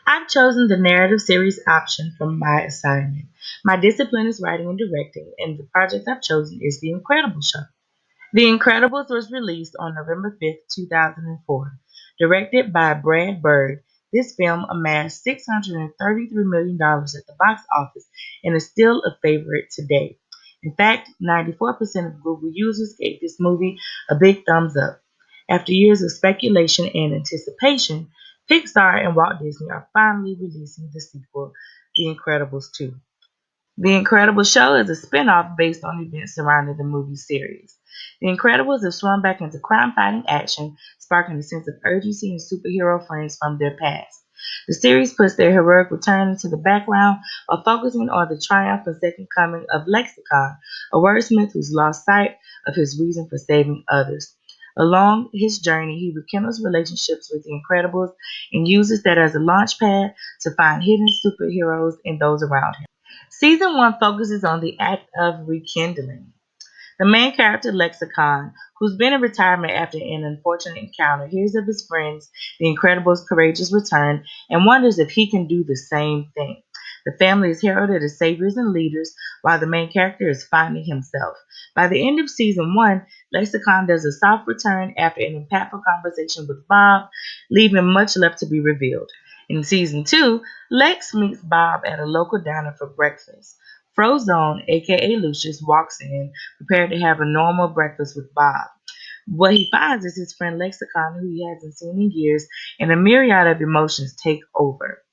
I've chosen the narrative series option for my assignment. My discipline is writing and directing, and the project I've chosen is The Incredibles show. The Incredibles was released on November 5th, 2004. Directed by Brad Bird, this film amassed $633 million dollars at the box office and is still a favorite today. In fact, 94% of Google users gave this movie a big thumbs up. After years of speculation and anticipation, Pixar and Walt Disney are finally releasing the sequel, The Incredibles 2. The Incredibles show is a spin-off based on events surrounding the movie series. The Incredibles have swung back into crime-fighting action, sparking a sense of urgency in superhero friends from their past. The series puts their heroic return into the background while focusing on the triumph and second coming of Lexicon, a wordsmith who's lost sight of his reason for saving others. Along his journey, he rekindles relationships with the Incredibles and uses that as a launch pad to find hidden superheroes in those around him. Season 1 focuses on the act of rekindling. The main character, Lexicon, who's been in retirement after an unfortunate encounter, hears of his friends, the Incredibles' courageous return, and wonders if he can do the same thing. The family is heralded as saviors and leaders, while the main character is finding himself. By the end of Season 1, Lexicon does a soft return after an impactful conversation with Bob, leaving much left to be revealed. In Season 2, Lex meets Bob at a local diner for breakfast. Frozone, a.k.a. Lucius, walks in, prepared to have a normal breakfast with Bob. What he finds is his friend Lexicon, who he hasn't seen in years, and a myriad of emotions take over.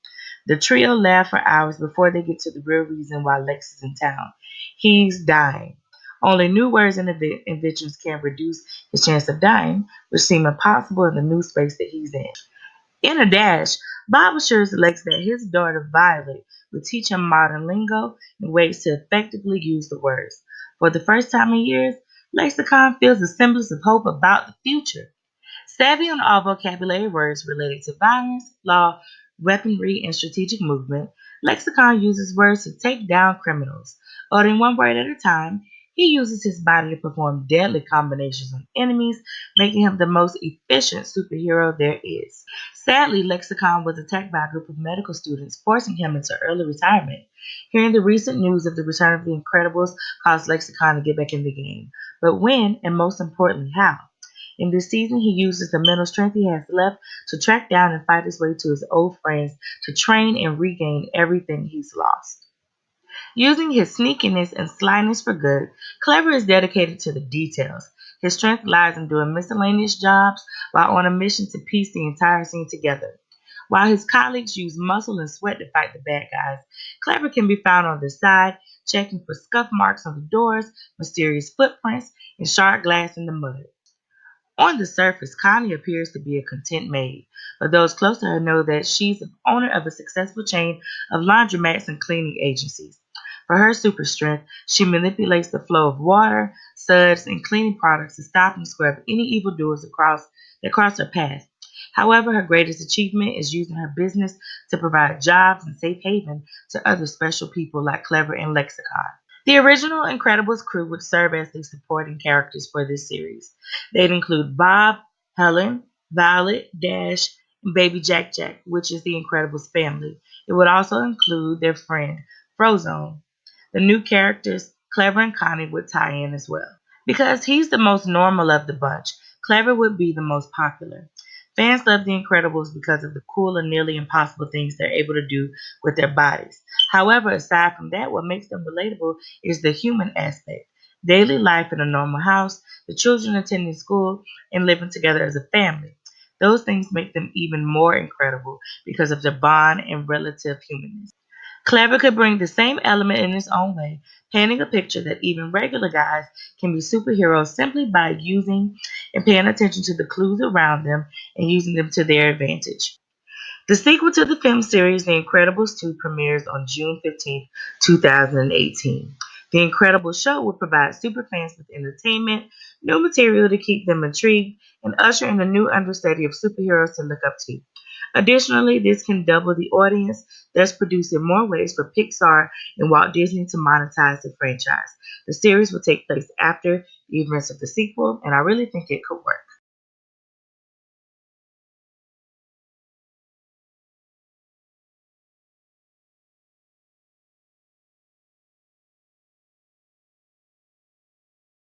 The trio laugh for hours before they get to the real reason why Lex is in town. He's dying. Only new words and inventions can reduce his chance of dying, which seem impossible in the new space that he's in. In a dash, Bob assures Lex that his daughter Violet will teach him modern lingo and ways to effectively use the words. For the first time in years, Lexicon feels a semblance of hope about the future. Savvy on all vocabulary words related to violence, law, weaponry, and strategic movement, Lexicon uses words to take down criminals. Uttering one word at a time, he uses his body to perform deadly combinations on enemies, making him the most efficient superhero there is. Sadly, Lexicon was attacked by a group of medical students, forcing him into early retirement. Hearing the recent news of the return of the Incredibles caused Lexicon to get back in the game. But when, and most importantly, how? In this season, he uses the mental strength he has left to track down and fight his way to his old friends to train and regain everything he's lost. Using his sneakiness and slyness for good, Clever is dedicated to the details. His strength lies in doing miscellaneous jobs while on a mission to piece the entire scene together. While his colleagues use muscle and sweat to fight the bad guys, Clever can be found on the side, checking for scuff marks on the doors, mysterious footprints, and shard glass in the mud. On the surface, Connie appears to be a content maid, but those close to her know that she's the owner of a successful chain of laundromats and cleaning agencies. For her super strength, she manipulates the flow of water, suds, and cleaning products to stop and scrub any evildoers that cross her path. However, her greatest achievement is using her business to provide jobs and safe haven to other special people like Clever and Lexicon. The original Incredibles crew would serve as the supporting characters for this series. They'd include Bob, Helen, Violet, Dash, and baby Jack Jack, which is the Incredibles family. It would also include their friend, Frozone. The new characters, Clever and Connie, would tie in as well. Because he's the most normal of the bunch, Clever would be the most popular. Fans love The Incredibles because of the cool and nearly impossible things they're able to do with their bodies. However, aside from that, what makes them relatable is the human aspect. Daily life in a normal house, the children attending school, and living together as a family. Those things make them even more incredible because of their bond and relative humanness. Clever could bring the same element in his own way, painting a picture that even regular guys can be superheroes simply by using and paying attention to the clues around them and using them to their advantage. The sequel to the film series, The Incredibles 2, premieres on June 15th, 2018. The Incredibles show will provide superfans with entertainment, new material to keep them intrigued, and usher in a new understudy of superheroes to look up to. Additionally, this can double the audience, thus producing more ways for Pixar and Walt Disney to monetize the franchise. The series will take place after the events of the sequel, and I really think it could work.